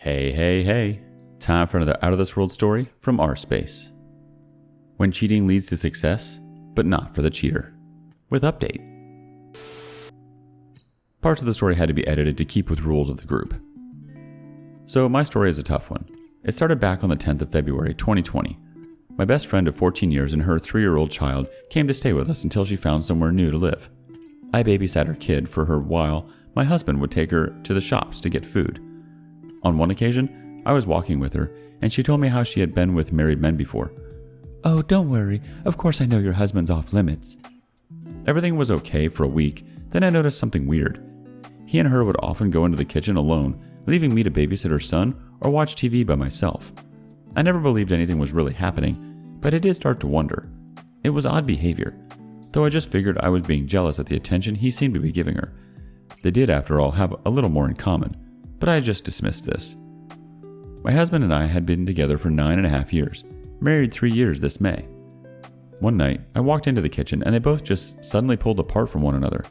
Hey, hey, hey. Time for another out of this world story from rSpace. When cheating leads to success, but not for the cheater. With update. Parts of the story had to be edited to keep with rules of the group. So my story is a tough one. It started back on the 10th of February 2020. My best friend of 14 years and her 3-year-old child came to stay with us until she found somewhere new to live. I babysat her kid for her while my husband would take her to the shops to get food. On one occasion, I was walking with her, and she told me how she had been with married men before. "Oh, don't worry. Of course I know your husband's off limits." Everything was okay for a week, then I noticed something weird. He and her would often go into the kitchen alone, leaving me to babysit her son or watch TV by myself. I never believed anything was really happening, but I did start to wonder. It was odd behavior, though I just figured I was being jealous at the attention he seemed to be giving her. They did, after all, have a little more in common, but I just dismissed this. My husband and I had been together for 9.5 years, married 3 years this May. One night, I walked into the kitchen and they both just suddenly pulled apart from one another.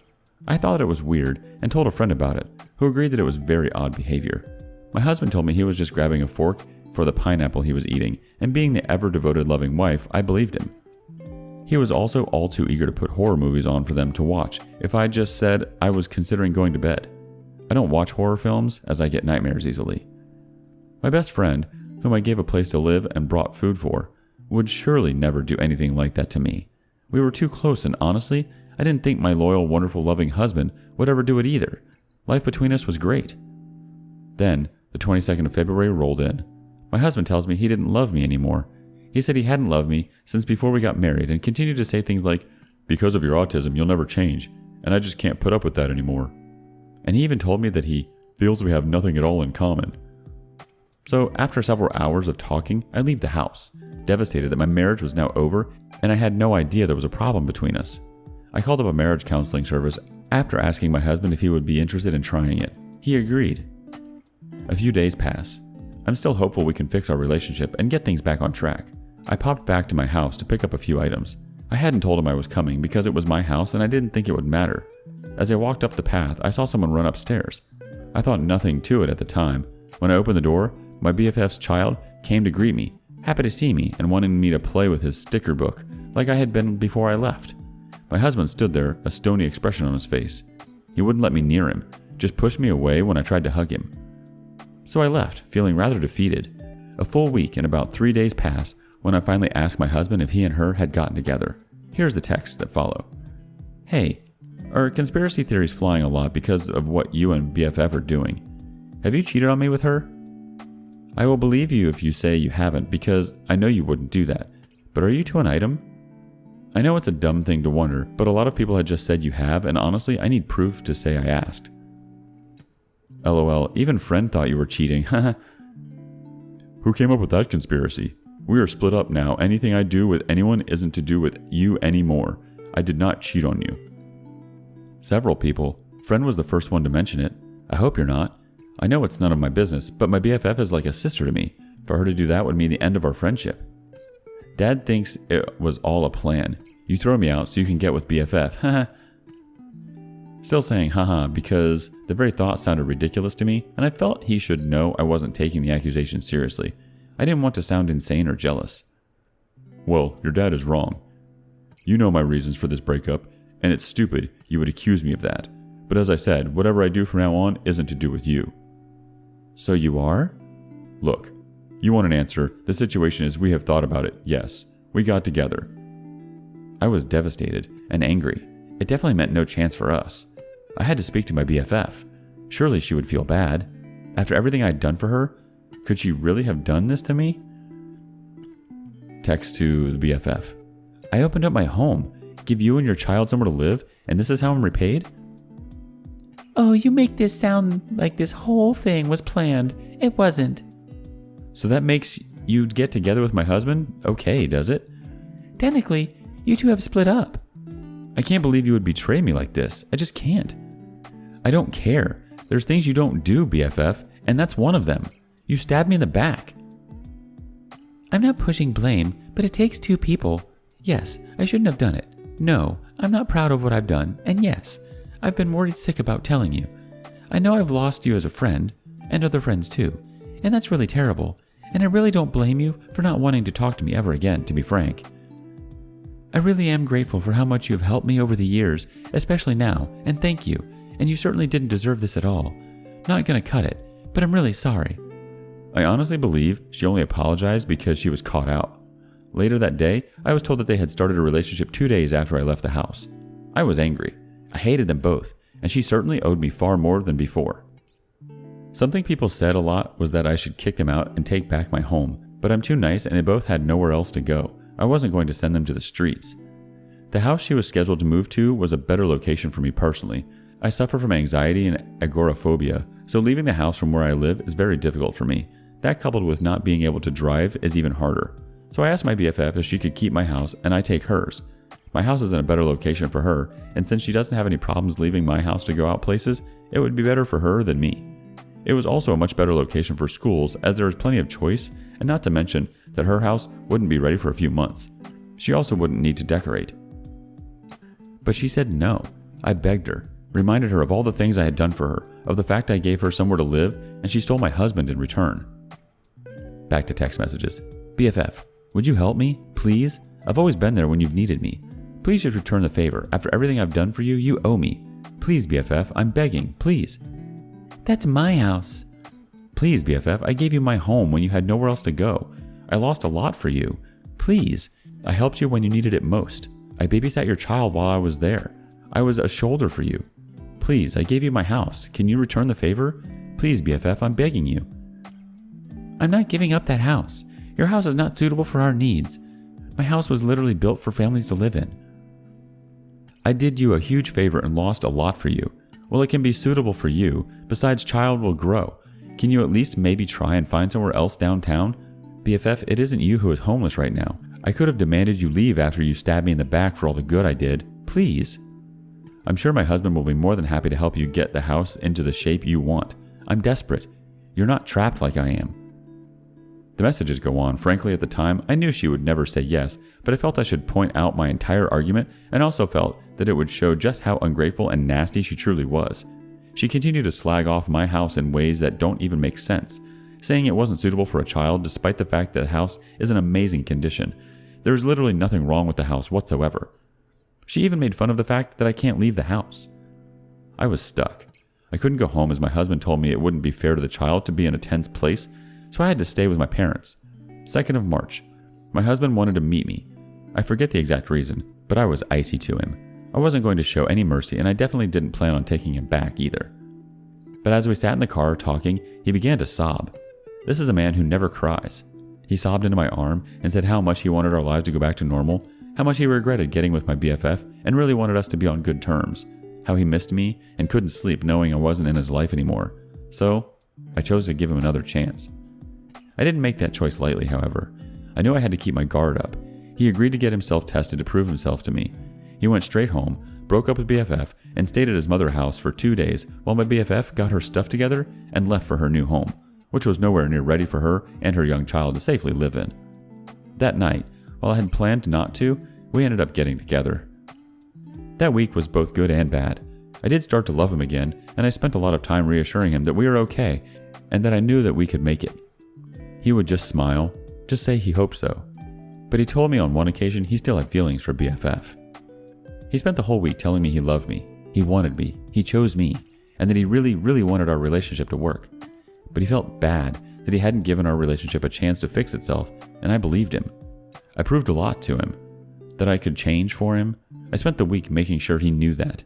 I thought it was weird and told a friend about it, who agreed that it was very odd behavior. My husband told me he was just grabbing a fork for the pineapple he was eating, and being the ever-devoted loving wife, I believed him. He was also all too eager to put horror movies on for them to watch if I just said I was considering going to bed. I don't watch horror films as I get nightmares easily. My best friend, whom I gave a place to live and brought food for, would surely never do anything like that to me. We were too close, and honestly, I didn't think my loyal, wonderful, loving husband would ever do it either. Life between us was great. Then, the 22nd of February rolled in. My husband tells me he didn't love me anymore. He said he hadn't loved me since before we got married and continued to say things like, "Because of your autism, you'll never change, and I just can't put up with that anymore." And he even told me that he feels we have nothing at all in common. So after several hours of talking, I leave the house, devastated that my marriage was now over and I had no idea there was a problem between us. I called up a marriage counseling service after asking my husband if he would be interested in trying it. He agreed. A few days pass. I'm still hopeful we can fix our relationship and get things back on track. I popped back to my house to pick up a few items. I hadn't told him I was coming because it was my house and I didn't think it would matter. As I walked up the path, I saw someone run upstairs. I thought nothing to it at the time. When I opened the door, my BFF's child came to greet me, happy to see me and wanting me to play with his sticker book like I had been before I left. My husband stood there, a stony expression on his face. He wouldn't let me near him, just pushed me away when I tried to hug him. So I left, feeling rather defeated. A full week and about 3 days passed when I finally asked my husband if he and her had gotten together. Here's the texts that follow. "Hey, are conspiracy theories flying a lot because of what you and BFF are doing? Have you cheated on me with her? I will believe you if you say you haven't because I know you wouldn't do that. But are you to an item? I know it's a dumb thing to wonder, but a lot of people had just said you have, and honestly, I need proof to say I asked. LOL, even friend thought you were cheating. Who came up with that conspiracy? We are split up now. Anything I do with anyone isn't to do with you anymore. I did not cheat on you." Several people. Friend was the first one to mention it. I hope you're not. I know it's none of my business, but my BFF is like a sister to me. For her to do that would mean the end of our friendship. Dad thinks it was all a plan. You throw me out so you can get with BFF. Haha. Still saying haha because the very thought sounded ridiculous to me, and I felt he should know I wasn't taking the accusation seriously. I didn't want to sound insane or jealous. "Well, your dad is wrong. You know my reasons for this breakup, and it's stupid you would accuse me of that. But as I said, whatever I do from now on isn't to do with you." "So you are?" "Look, you want an answer. The situation is we have thought about it. Yes, we got together." I was devastated and angry. It definitely meant no chance for us. I had to speak to my BFF. Surely she would feel bad. After everything I'd done for her, could she really have done this to me? Text to the BFF. "I opened up my home, give you and your child somewhere to live, and this is how I'm repaid?" "Oh, you make this sound like this whole thing was planned. It wasn't." "So that makes you get together with my husband? Okay, does it?" "Technically, you two have split up." "I can't believe you would betray me like this. I just can't." "I don't care. There's things you don't do, BFF, and that's one of them. You stabbed me in the back." "I'm not pushing blame, but it takes two people. Yes, I shouldn't have done it. No, I'm not proud of what I've done, and yes, I've been worried sick about telling you. I know I've lost you as a friend, and other friends too, and that's really terrible, and I really don't blame you for not wanting to talk to me ever again, to be frank. I really am grateful for how much you have helped me over the years, especially now, and thank you, and you certainly didn't deserve this at all. Not gonna cut it, but I'm really sorry." I honestly believe she only apologized because she was caught out. Later that day, I was told that they had started a relationship 2 days after I left the house. I was angry. I hated them both, and she certainly owed me far more than before. Something people said a lot was that I should kick them out and take back my home, but I'm too nice and they both had nowhere else to go. I wasn't going to send them to the streets. The house she was scheduled to move to was a better location for me personally. I suffer from anxiety and agoraphobia, so leaving the house from where I live is very difficult for me. That coupled with not being able to drive is even harder. So I asked my BFF if she could keep my house and I take hers. My house is in a better location for her, and since she doesn't have any problems leaving my house to go out places, it would be better for her than me. It was also a much better location for schools as there is plenty of choice, and not to mention that her house wouldn't be ready for a few months. She also wouldn't need to decorate. But she said no. I begged her, reminded her of all the things I had done for her, of the fact I gave her somewhere to live, and she stole my husband in return. Back to text messages. "BFF, would you help me, please? I've always been there when you've needed me. Please just return the favor. After everything I've done for you, you owe me. Please, BFF, I'm begging, please." "That's my house." "Please, BFF, I gave you my home when you had nowhere else to go. I lost a lot for you. Please, I helped you when you needed it most. I babysat your child while I was there. I was a shoulder for you. Please, I gave you my house. Can you return the favor? Please, BFF, I'm begging you." "I'm not giving up that house. Your house is not suitable for our needs. My house was literally built for families to live in. I did you a huge favor and lost a lot for you. Well, it can be suitable for you. Besides, child will grow. Can you at least maybe try and find somewhere else downtown? BFF, it isn't you who is homeless right now. I could have demanded you leave after you stabbed me in the back for all the good I did. Please." "I'm sure my husband will be more than happy to help you get the house into the shape you want. I'm desperate. You're not trapped like I am." The messages go on. Frankly, at the time, I knew she would never say yes, but I felt I should point out my entire argument and also felt that it would show just how ungrateful and nasty she truly was. She continued to slag off my house in ways that don't even make sense, saying it wasn't suitable for a child despite the fact that the house is in amazing condition. There is literally nothing wrong with the house whatsoever. She even made fun of the fact that I can't leave the house. I was stuck. I couldn't go home as my husband told me it wouldn't be fair to the child to be in a tense place, so I had to stay with my parents. 2nd of March. My husband wanted to meet me. I forget the exact reason, but I was icy to him. I wasn't going to show any mercy, and I definitely didn't plan on taking him back either. But as we sat in the car talking, he began to sob. This is a man who never cries. He sobbed into my arm and said how much he wanted our lives to go back to normal, how much he regretted getting with my BFF and really wanted us to be on good terms, how he missed me and couldn't sleep knowing I wasn't in his life anymore. So, I chose to give him another chance. I didn't make that choice lightly, however. I knew I had to keep my guard up. He agreed to get himself tested to prove himself to me. He went straight home, broke up with BFF, and stayed at his mother's house for 2 days while my BFF got her stuff together and left for her new home, which was nowhere near ready for her and her young child to safely live in. That night, while I had planned not to, we ended up getting together. That week was both good and bad. I did start to love him again, and I spent a lot of time reassuring him that we were okay and that I knew that we could make it. He would just smile, just say he hoped so. But he told me on one occasion he still had feelings for BFF. He spent the whole week telling me he loved me, he wanted me, he chose me, and that he really, really wanted our relationship to work. But he felt bad that he hadn't given our relationship a chance to fix itself, and I believed him. I proved a lot to him, that I could change for him. I spent the week making sure he knew that.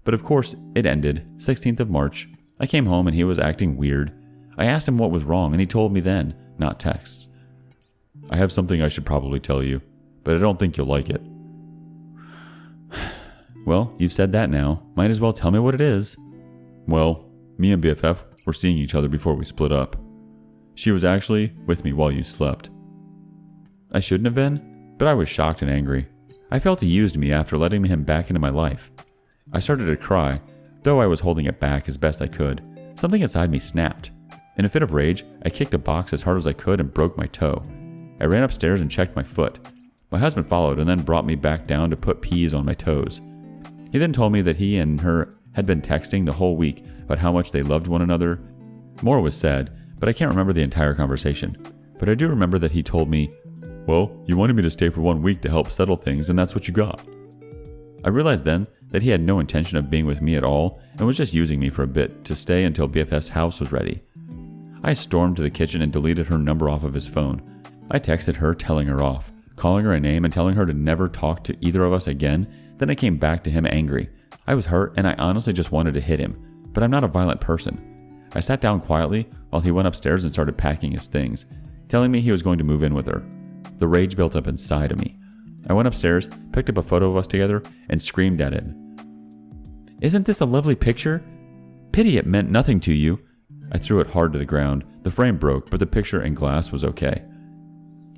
But of course, it ended, 16th of March. I came home and he was acting weird. I asked him what was wrong, and he told me then, not texts. "I have something I should probably tell you, but I don't think you'll like it." "Well, you've said that now. Might as well tell me what it is." "Well, me and BFF were seeing each other before we split up. She was actually with me while you slept." I shouldn't have been, but I was shocked and angry. I felt he used me after letting him back into my life. I started to cry, though I was holding it back as best I could. Something inside me snapped. In a fit of rage, I kicked a box as hard as I could and broke my toe. I ran upstairs and checked my foot. My husband followed and then brought me back down to put peas on my toes. He then told me that he and her had been texting the whole week about how much they loved one another. More was said, but but I can't remember the entire conversation. But I do remember that he told me, "Well, you wanted me to stay for 1 week to help settle things, and that's what you got." I realized then that he had no intention of being with me at all and was just using me for a bit to stay until BFF's house was ready. I stormed to the kitchen and deleted her number off of his phone. I texted her telling her off, calling her a name and telling her to never talk to either of us again. Then I came back to him angry. I was hurt and I honestly just wanted to hit him, but I'm not a violent person. I sat down quietly while he went upstairs and started packing his things, telling me he was going to move in with her. The rage built up inside of me. I went upstairs, picked up a photo of us together, and screamed at him. "Isn't this a lovely picture? Pity it meant nothing to you." I threw it hard to the ground. The frame broke, but the picture and glass was okay.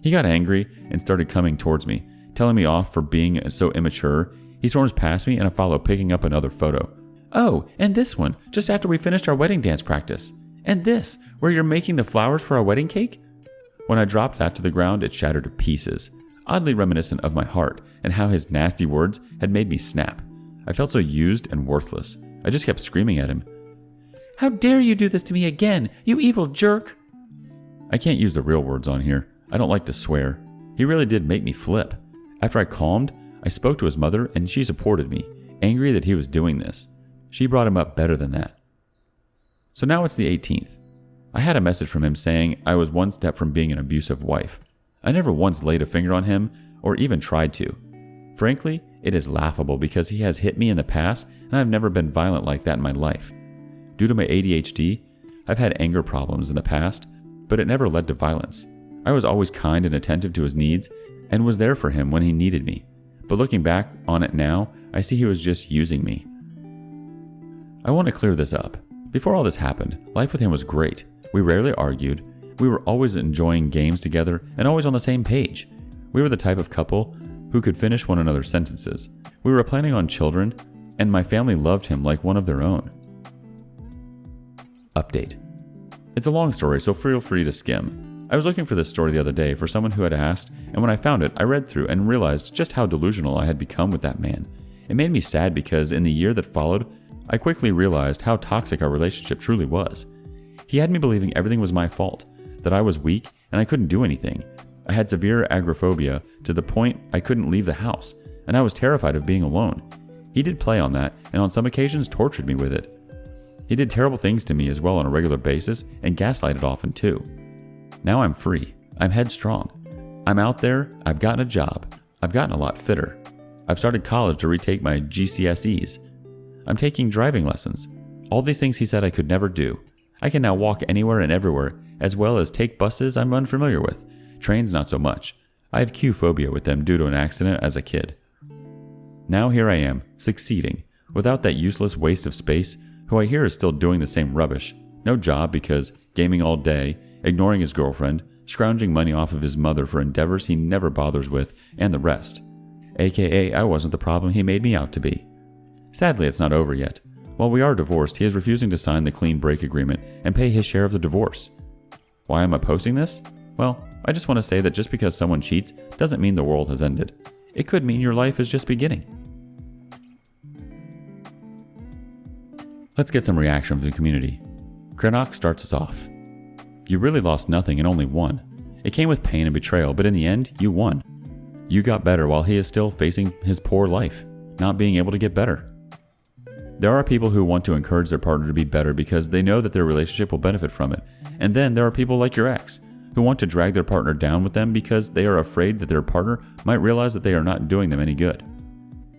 He got angry and started coming towards me, telling me off for being so immature. He storms past me and I follow, picking up another photo. "Oh, and this one, just after we finished our wedding dance practice. And this, where you're making the flowers for our wedding cake?" When I dropped that to the ground, it shattered to pieces, oddly reminiscent of my heart and how his nasty words had made me snap. I felt so used and worthless. I just kept screaming at him. "How dare you do this to me again, you evil jerk!" I can't use the real words on here. I don't like to swear. He really did make me flip. After I calmed, I spoke to his mother and she supported me, angry that he was doing this. She brought him up better than that. So now it's the 18th. I had a message from him saying I was one step from being an abusive wife. I never once laid a finger on him or even tried to. Frankly, it is laughable because he has hit me in the past and I've never been violent like that in my life. Due to my ADHD, I've had anger problems in the past, but it never led to violence. I was always kind and attentive to his needs and was there for him when he needed me. But looking back on it now, I see he was just using me. I want to clear this up. Before all this happened, life with him was great. We rarely argued. We were always enjoying games together and always on the same page. We were the type of couple who could finish one another's sentences. We were planning on children, and my family loved him like one of their own. Update. It's a long story, so feel free to skim. I was looking for this story the other day for someone who had asked, and when I found it, I read through and realized just how delusional I had become with that man. It made me sad because in the year that followed, I quickly realized how toxic our relationship truly was. He had me believing everything was my fault, that I was weak and I couldn't do anything. I had severe agoraphobia to the point I couldn't leave the house, and I was terrified of being alone. He did play on that and on some occasions tortured me with it. He did terrible things to me as well on a regular basis and gaslighted often too. Now I'm free. I'm headstrong. I'm out there. I've gotten a job. I've gotten a lot fitter. I've started college to retake my GCSEs. I'm taking driving lessons. All these things he said I could never do. I can now walk anywhere and everywhere, as well as take buses I'm unfamiliar with. Trains not so much. I have queue phobia with them due to an accident as a kid. Now here I am, succeeding, without that useless waste of space, who I hear is still doing the same rubbish. No job because gaming all day, ignoring his girlfriend, scrounging money off of his mother for endeavors he never bothers with, and the rest. AKA, I wasn't the problem he made me out to be. Sadly, it's not over yet. While we are divorced, he is refusing to sign the clean break agreement and pay his share of the divorce. Why am I posting this? Well, I just want to say that just because someone cheats doesn't mean the world has ended. It could mean your life is just beginning. Let's get some reaction from the community. Krenok starts us off. You really lost nothing and only won. It came with pain and betrayal, but in the end, you won. You got better while he is still facing his poor life, not being able to get better. There are people who want to encourage their partner to be better because they know that their relationship will benefit from it. And then there are people like your ex, who want to drag their partner down with them because they are afraid that their partner might realize that they are not doing them any good.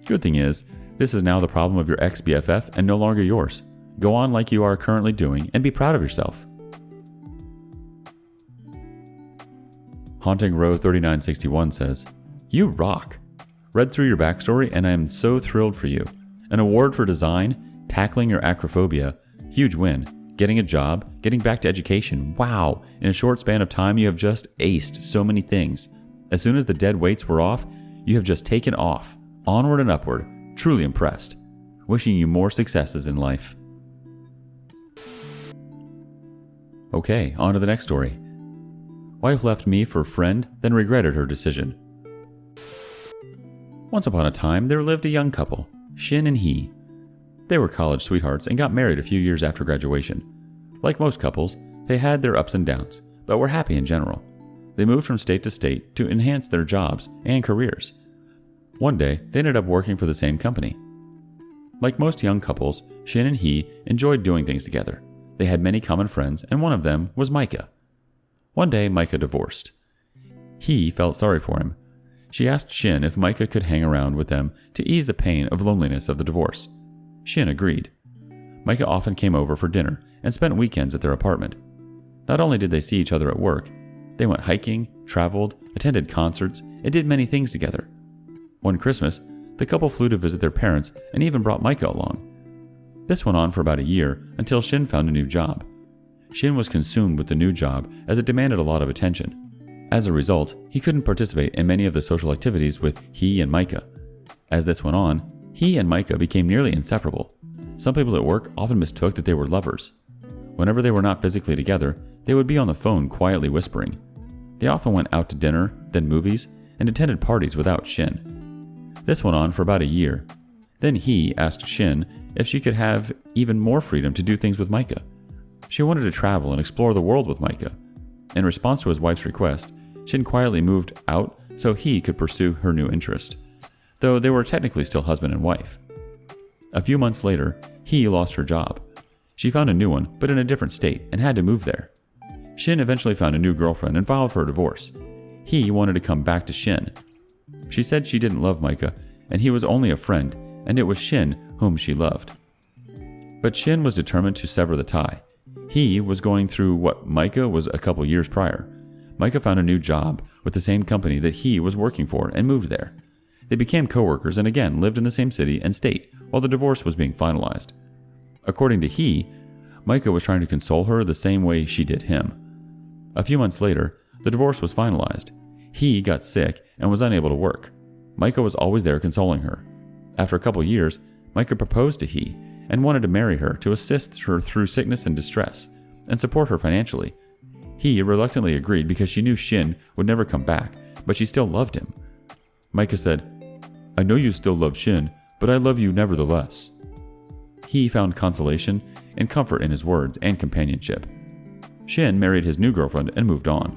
Good thing is, this is now the problem of your ex-BFF and no longer yours. Go on like you are currently doing and be proud of yourself. Haunting Row 3961 says, "You rock. Read through your backstory and I am so thrilled for you. An award for design, tackling your acrophobia, huge win, getting a job, getting back to education. Wow, in a short span of time you have just aced so many things. As soon as the dead weights were off, you have just taken off, onward and upward. Truly impressed. Wishing you more successes in life." Okay, on to the next story. Wife left me for friend, then regretted her decision. Once upon a time, there lived a young couple, Shin and He. They were college sweethearts and got married a few years after graduation. Like most couples, They had their ups and downs, but were happy in general. They moved from state to state to enhance their jobs and careers. One day, they ended up working for the same company. Like most young couples, Shin and he enjoyed doing things together. They had many common friends, and one of them was Micah. One day, Micah divorced. He felt sorry for him. She asked Shin if Micah could hang around with them to ease the pain of loneliness of the divorce. Shin agreed. Micah often came over for dinner and spent weekends at their apartment. Not only did they see each other at work, they went hiking, traveled, attended concerts, and did many things together. One Christmas, the couple flew to visit their parents and even brought Micah along. This went on for about a year until Shin found a new job. Shin was consumed with the new job as it demanded a lot of attention. As a result, he couldn't participate in many of the social activities with he and Micah. As this went on, he and Micah became nearly inseparable. Some people at work often mistook that they were lovers. Whenever they were not physically together, they would be on the phone quietly whispering. They often went out to dinner, then movies, and attended parties without Shin. This went on for about a year. Then he asked Shin if she could have even more freedom to do things with Micah. She wanted to travel and explore the world with Micah. In response to his wife's request, Shin quietly moved out so he could pursue her new interest, though they were technically still husband and wife. A few months later, he lost her job. She found a new one, but in a different state, and had to move there. Shin eventually found a new girlfriend and filed for a divorce. He wanted to come back to Shin. She said she didn't love Micah, and he was only a friend, and it was Shin whom she loved. But Shin was determined to sever the tie. He was going through what Micah was a couple years prior. Micah found a new job with the same company that he was working for and moved there. They became co-workers and again lived in the same city and state while the divorce was being finalized. According to he, Micah was trying to console her the same way she did him. A few months later, the divorce was finalized. He got sick and was unable to work. Micah was always there consoling her. After a couple years, Micah proposed to he and wanted to marry her to assist her through sickness and distress and support her financially. He reluctantly agreed because she knew Shin would never come back, but she still loved him. Micah said, "I know you still love Shin, but I love you nevertheless." He found consolation and comfort in his words and companionship. Shin married his new girlfriend and moved on.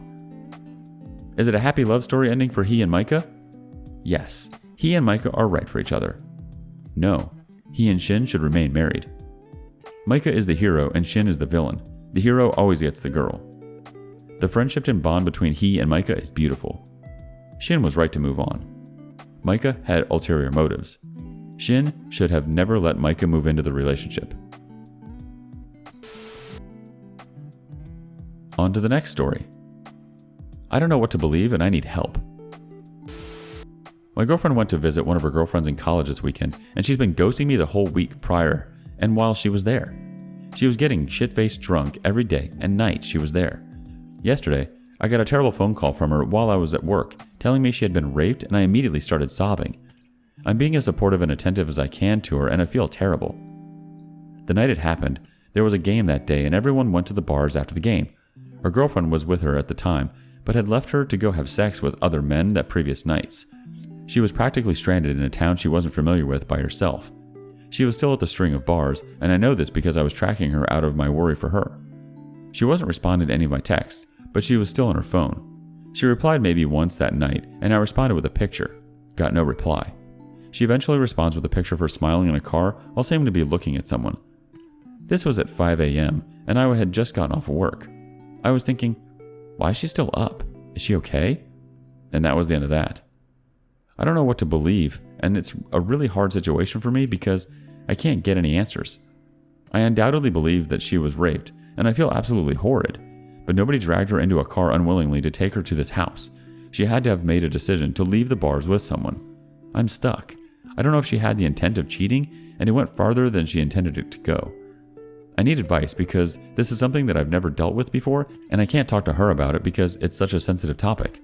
Is it a happy love story ending for he and Micah? Yes, he and Micah are right for each other. No, he and Shin should remain married. Micah is the hero and Shin is the villain. The hero always gets the girl. The friendship and bond between he and Micah is beautiful. Shin was right to move on. Micah had ulterior motives. Shin should have never let Micah move into the relationship. On to the next story. I don't know what to believe and I need help. My girlfriend went to visit one of her girlfriends in college this weekend, and she's been ghosting me the whole week prior and while she was there. She was getting shit-faced drunk every day and night she was there. Yesterday, I got a terrible phone call from her while I was at work, telling me she had been raped, and I immediately started sobbing. I'm being as supportive and attentive as I can to her, and I feel terrible. The night it happened, there was a game that day, and everyone went to the bars after the game. Her girlfriend was with her at the time, but had left her to go have sex with other men that previous nights. She was practically stranded in a town she wasn't familiar with by herself. She was still at the string of bars, and I know this because I was tracking her out of my worry for her. She wasn't responding to any of my texts, but she was still on her phone. She replied maybe once that night, and I responded with a picture. Got no reply. She eventually responds with a picture of her smiling in a car while seeming to be looking at someone. This was at 5 a.m., and I had just gotten off of work. I was thinking, why is she still up? Is she okay? And that was the end of that. I don't know what to believe, and it's a really hard situation for me because I can't get any answers. I undoubtedly believe that she was raped, and I feel absolutely horrid, but nobody dragged her into a car unwillingly to take her to this house. She had to have made a decision to leave the bars with someone. I'm stuck. I don't know if she had the intent of cheating, and it went farther than she intended it to go. I need advice because this is something that I've never dealt with before, and I can't talk to her about it because it's such a sensitive topic.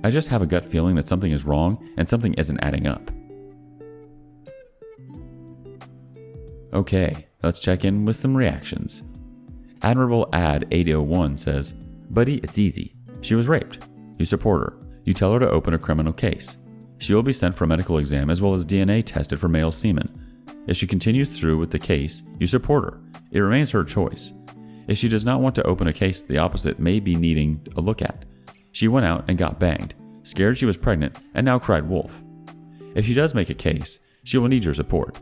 I just have a gut feeling that something is wrong and something isn't adding up. Okay, let's check in with some reactions. Admirable Ad 801 says, "Buddy, it's easy. She was raped. You support her. You tell her to open a criminal case. She will be sent for a medical exam as well as DNA tested for male semen. If she continues through with the case, you support her. It remains her choice. If she does not want to open a case, the opposite may be needing a look at. She went out and got banged, scared she was pregnant, and now cried wolf. If she does make a case, she will need your support.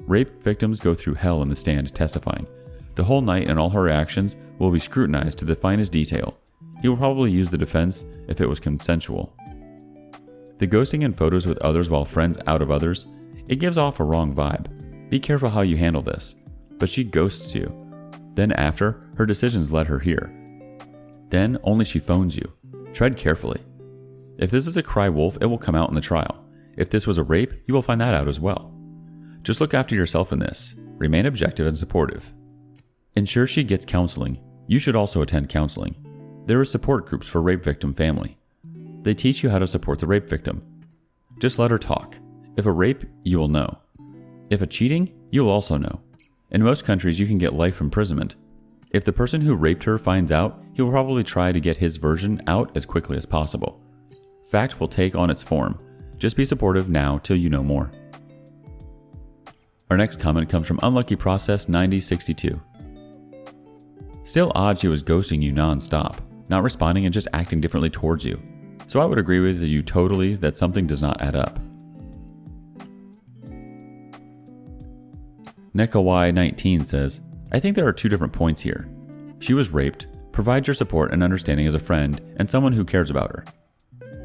Rape victims go through hell in the stand testifying. The whole night and all her actions will be scrutinized to the finest detail. He will probably use the defense if it was consensual. The ghosting in photos with others while friends out of others, it gives off a wrong vibe. Be careful how you handle this. But she ghosts you. Then after, her decisions led her here. Then only she phones you. Tread carefully. If this is a cry wolf, it will come out in the trial. If this was a rape, you will find that out as well. Just look after yourself in this. Remain objective and supportive. Ensure she gets counseling. You should also attend counseling. There are support groups for rape victim family. They teach you how to support the rape victim. Just let her talk. If a rape, you will know. If a cheating, you will also know. In most countries, you can get life imprisonment. If the person who raped her finds out, he will probably try to get his version out as quickly as possible. Fact will take on its form. Just be supportive now till you know more. Our next comment comes from Unlucky Process 9062. Still odd she was ghosting you non-stop, not responding and just acting differently towards you. So I would agree with you totally that something does not add up. Nekawai19 says, I think there are two different points here. She was raped. Provide your support and understanding as a friend and someone who cares about her.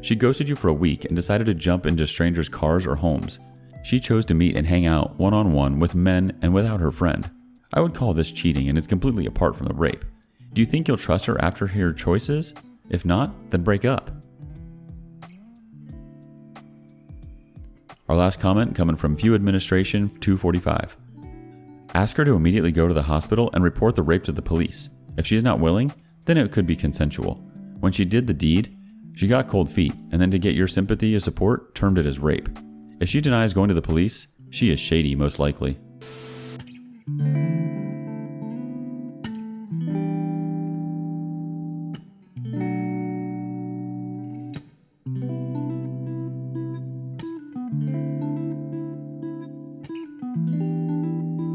She ghosted you for a week and decided to jump into strangers' cars or homes. She chose to meet and hang out one-on-one with men and without her friend. I would call this cheating and is completely apart from the rape. Do you think you'll trust her after her choices? If not, then break up. Our last comment coming from View Administration 245. Ask her to immediately go to the hospital and report the rape to the police. If she is not willing, then it could be consensual. When she did the deed, she got cold feet, and then to get your sympathy and support, termed it as rape. If she denies going to the police, she is shady most likely.